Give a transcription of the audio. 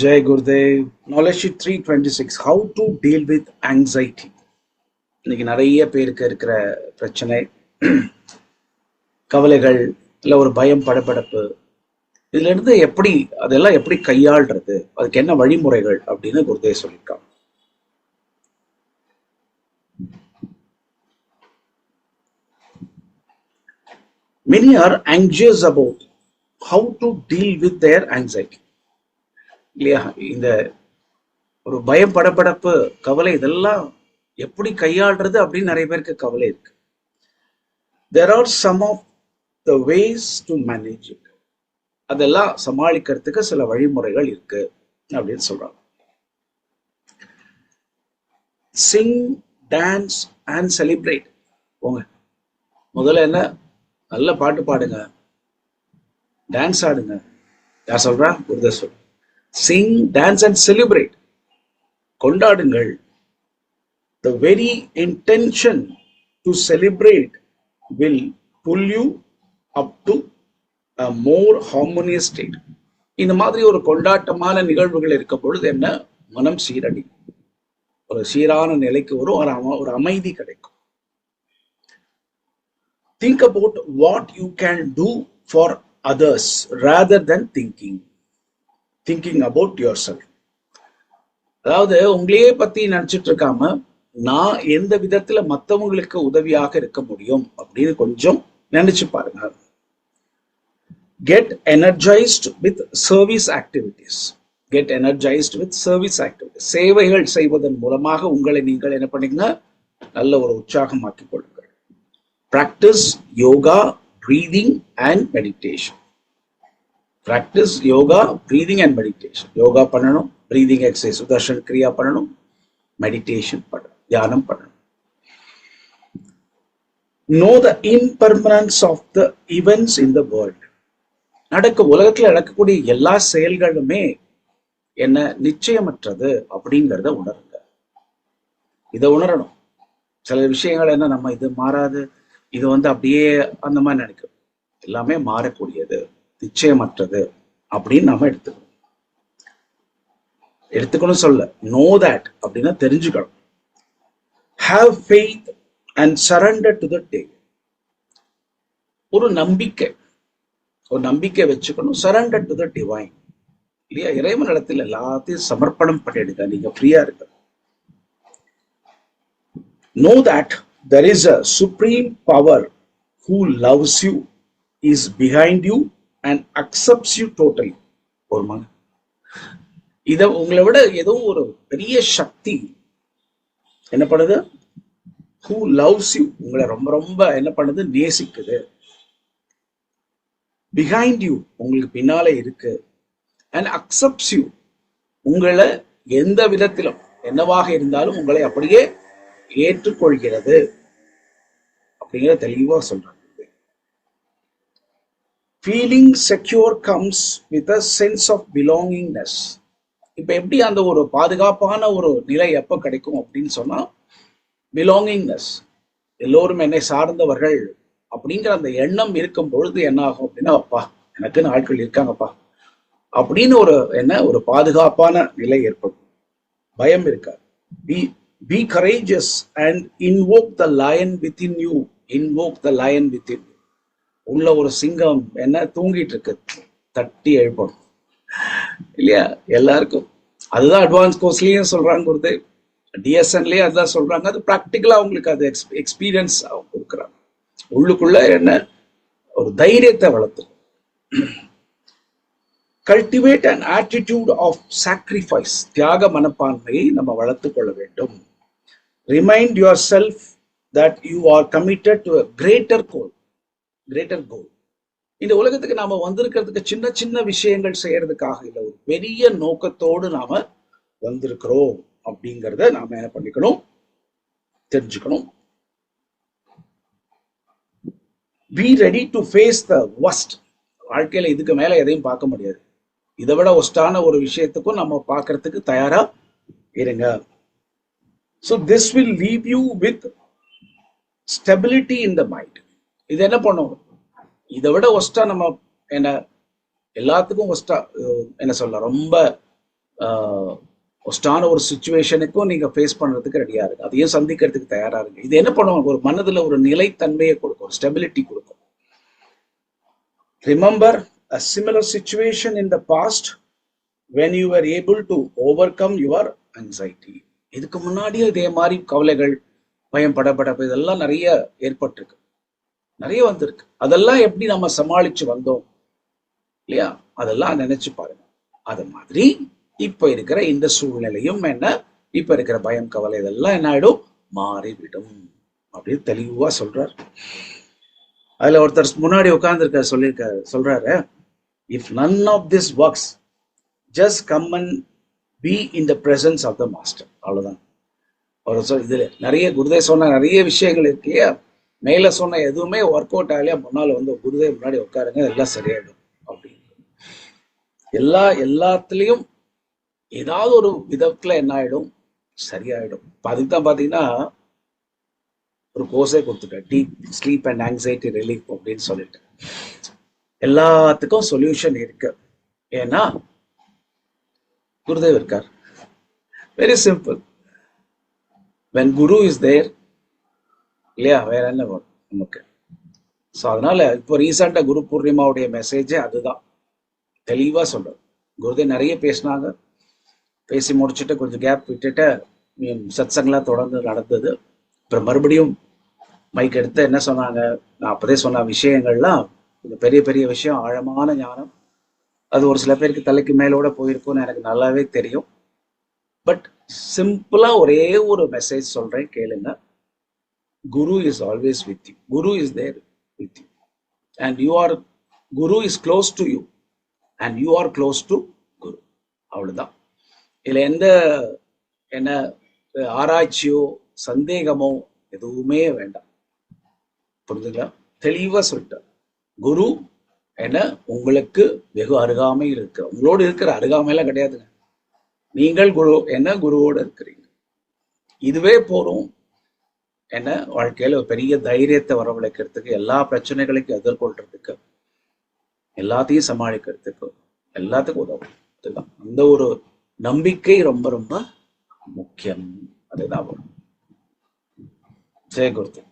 Jai Gurudev. Knowledge sheet 326. How to deal with anxiety. இன்னைக்கு நிறைய பேருக்கு இருக்கிற பிரச்சனை கவலைகள், இல்லை ஒரு பயம், படபடப்பு. இதுல இருந்து அதெல்லாம் எப்படி கையாள்றது, அதுக்கு என்ன வழிமுறைகள் அப்படின்னு குருதேவ் சொல்லியிருக்காங்க. Many are anxious about how to deal with their anxiety. இல்லையா? இந்த ஒரு பயம், படபடப்பு, கவலை இதெல்லாம் எப்படி கையாள்றது அப்படின்னு நிறைய பேருக்கு கவலை இருக்கு. There are some of the ways to manage it. அதெல்லாம் சமாளிக்கிறதுக்கு சில வழிமுறைகள் இருக்கு அப்படின்னு சொல்றாங்க. Sing, dance and celebrate. போங்க, முதல்ல என்ன, நல்ல பாட்டு பாடுங்க, டான்ஸ் ஆடுங்க. யார் சொல்றா? குருதேவ் சொல்ற. Sing, dance and celebrate. கொண்டாடுங்கள். The very intention to celebrate will pull you up to a more harmonious state. இந்த மாதிரி ஒரு கொண்டாட்டமான நிகழ்வுகள் இருக்க பொழுது என்ன, மனம் சீரடி, ஒரு சீரான நிலைக்கு வரும், ஒரு அமைதி கிடைக்கும். Think about what you can do for others rather than thinking about yourself. அதாவது உங்களையே பத்தி நினைச்சிட்டு இருக்காம, நான் எந்த விதத்துல மற்றவங்களுக்கு உதவியாக இருக்க முடியும் அப்படின்னு கொஞ்சம் நினைச்சு பாருங்க. Get energized with service activities. சேவைகள் செய்வதன் மூலமாக உங்களை நீங்கள் என்ன பண்ணீங்க, நல்ல ஒரு உற்சாகமாக்கி கொள்ளுங்கள். Practice yoga, breathing and meditation. Yoga பண்ணணும், breathing exercise, சுதர்ஷன் கிரியா பண்ணணும், மெடிடேஷன் பண்ணணும், தியானம் பண்ணணும். Know the impermanence of the events in the world. உலகத்துல நடக்கக்கூடிய எல்லா செயல்களுமே என்ன, நிச்சயமற்றது அப்படிங்கிறத உணருங்க. இதை உணரணும். சில விஷயங்கள் என்ன, நம்ம இது மாறாது, இது அப்படியே அந்த மாதிரி நினைக்கிறோம். எல்லாமே மாறக்கூடியது, நிச்சயமற்றது அப்படின்னு நாம எடுத்துக்கணும் சொல்ல. Know that அப்படின்னா தெரிஞ்சுக்கணும். Have faith and surrender to the day. ஒரு நம்பிக்கை வச்சுக்கணும். Surrender to the divine. இல்லையா? இறைவன் இடத்துல எல்லாத்தையும் சமர்ப்பணம் பண்ணிடுங்க, நீங்க ஃப்ரீயா இருக்க. Know that there is a supreme power who loves you, is behind you and accepts you totally. ஒரு இத உங்களை விட ஏதோ ஒரு பெரிய சக்தி என்ன பண்ணுது, who loves you, உங்களை ரொம்ப ரொம்ப என்ன பண்ணுது, நேசிக்குது. behind you, உங்களுக்கு பின்னாலே இருக்கு. and accepts you, உங்களை எந்த விதத்திலும் என்னவாக இருந்தாலும் உங்களை அப்படியே ஏற்றுக்கொள்கிறது அப்படிங்கிற தெளிவா சொல்றாங்க. Feeling secure comes with a sense of belongingness. இப்ப எப்படி அந்த ஒரு பாதுகாப்பான ஒரு நிலை எப்ப கிடைக்கும் அப்படின்னு சொன்னா, பிலாங்கிங்னஸ், எல்லோரும் என்னை சார்ந்தவர்கள் அப்படிங்கிற அந்த எண்ணம் இருக்கும் பொழுது என்ன ஆகும் அப்படின்னா, அப்பா எனக்குன்னு ஆட்கள் இருக்காங்கப்பா அப்படின்னு ஒரு பாதுகாப்பான நிலை ஏற்படும். பயம் இருக்காது. Be courageous and invoke the lion within you. உள்ள ஒரு சிங்கம் என்ன தூங்கிட்டு இருக்கு, தட்டி எழுப்பணும். இல்லையா? எல்லாருக்கும் அதுதான் அட்வான்ஸ் கோர்ஸ்லயும் சொல்றாங்க குருதேவ், டிஎஸ்என்லயே அதுதான் சொல்றாங்க. அது பிராக்டிக்கலா அவங்களுக்கு அது எக்ஸ்பீரியன்ஸ் கொடுக்குறாங்க. உள்ளுக்குள்ள என்ன ஒரு தைரியத்தை வளர்த்து. Cultivate an attitude of sacrifice. தியாக மனப்பான்மையை நம்ம வளர்த்து கொள்ள வேண்டும். Remind yourself that you are committed to a greater goal. இந்த உலகத்துக்கு நாம வந்திருக்கிறதுக்கு சின்ன சின்ன விஷயங்கள் செய்யறதுக்காக இல்லை, ஒரு பெரிய நோக்கத்தோடு நாம வந்திருக்கிறோம் அப்படிங்கிறத நாம என்ன பண்ணிக்கணும், தெரிஞ்சுக்கணும். Be ready to face the worst. வாழ்க்கையில இதுக்கு மேல எதையும் பார்க்க முடியாது. இதை விட ஒஸ்டான ஒரு விஷயத்துக்கும் நம்ம பார்க்கறதுக்கு தயாரா இருங்க. So this will leave you with stability in the mind. இது என்ன பண்ணும், இதை விட ஒஸ்டா நம்ம என்ன எல்லாத்துக்கும் ஒஸ்டா என்ன சொல்ல, ரொம்ப ஒஸ்டான ஒரு சுச்சுவேஷனுக்கும் நீங்க ஃபேஸ் பண்றதுக்கு ரெடியா இருக்கு, அதையும் சந்திக்கிறதுக்கு தயாரா இருக்கு. இது என்ன பண்ணுவாங்க, ஒரு மனதுல ஒரு நிலைத்தன்மையை கொடுக்கும், ஒரு ஸ்டெபிலிட்டி கொடுக்கும். Remember a similar situation in the past when you were able to overcome your anxiety. இதுக்கு முன்னாடியே இதே மாதிரி கவலைகள், பயம், படபடப்பு இதெல்லாம் நிறைய ஏற்பட்டிருக்கு, நிறைய வந்திருக்கு. அதெல்லாம் எப்படி நம்ம சமாளிச்சு வந்தோம் இல்லையா, அதெல்லாம் நினைச்சு பாருங்க. அது மாதிரி இப்ப இருக்கிற இந்த சூழ்நிலையும் என்ன, இப்ப இருக்கிற பயம், கவலை இதெல்லாம் என்ன ஆயிடும், மாறிவிடும் அப்படின்னு தெளிவா சொல்றார். அதுல ஒருத்தர் முன்னாடி உட்கார்ந்து சொல்றாரு, if none of this works just come and be in the presence of the master. அவ்வளவுதான். அவர் இதுல நிறைய குருதேவ் சொன்ன நிறைய விஷயங்கள் இருக்கு. மேல சொன்ன எதுவுமே ஒர்க் அவுட் ஆகலையா, முன்னால வந்து குருதேவ் முன்னாடி உட்காருங்க, எல்லாம் சரியாயிடும் அப்படின்னு. எல்லாத்துலயும் ஏதாவது ஒரு விதத்துல என்ன ஆயிடும், சரியாயிடும். அதுக்கு தான் பாத்தீங்கன்னா ஒரு கோர்ஸே கொடுத்துட்டேன், deep sleep and anxiety relief அப்படின்னு சொல்லிட்டு. எல்லாத்துக்கும் சொல்யூஷன் இருக்கு. ஏன்னா குருதேவ் இருக்கார். Very simple. when guru is there இல்லையா, வேற என்ன வரும் நமக்கு. ஸோ அதனால இப்போ ரீசெண்டா குரு பூர்ணிமாவுடைய மெசேஜே அதுதான், தெளிவா சொல்றது. குருதேவ் நிறைய பேசினாங்க, பேசி முடிச்சுட்டு கொஞ்சம் கேப் விட்டுட்டு சத்சங்கெல்லாம் தொடர்ந்து நடந்தது. அப்புறம் மறுபடியும் மைக் எடுத்து என்ன சொன்னாங்க, நான் அப்பதே சொன்ன விஷயங்கள்லாம் கொஞ்சம் பெரிய பெரிய விஷயம், ஆழமான ஞானம். அது ஒரு சில பேருக்கு தலைக்கு மேலோட போயிருக்கும்னு எனக்கு நல்லாவே தெரியும். பட் சிம்பிளா ஒரே ஒரு மெசேஜ் சொல்றேன், கேளுங்க. Guru is always with you. Guru is there with you and you are, guru is close to you and you are close to guru. அவ்வளவுதான். இதுல எந்த என்ன ஆராய்ச்சியோ சந்தேகமோ எதுவுமே வேண்டாம். புரிஞ்சுங்களா? தெளிவா சொல்லிட்டார். குரு என்ன உங்களுக்கு வெகு அருகாமையில் இருக்கிற, உங்களோடு இருக்கிற, அருகாமையெல்லாம் கிடையாதுங்க. நீங்கள் குரு என்ன குருவோடு இருக்கிறீங்க. இதுவே போறோம் என்ன வாழ்க்கையில ஒரு பெரிய தைரியத்தை வரவழைக்கிறதுக்கு, எல்லா பிரச்சனைகளையும் எதிர்கொள்றதுக்கு, எல்லாத்தையும் சமாளிக்கிறதுக்கு, எல்லாத்துக்கும் உதவும். அதுதான் அந்த ஒரு நம்பிக்கை ரொம்ப ரொம்ப முக்கியம். அதுதான் வரும். ஜெய குருதேவ்.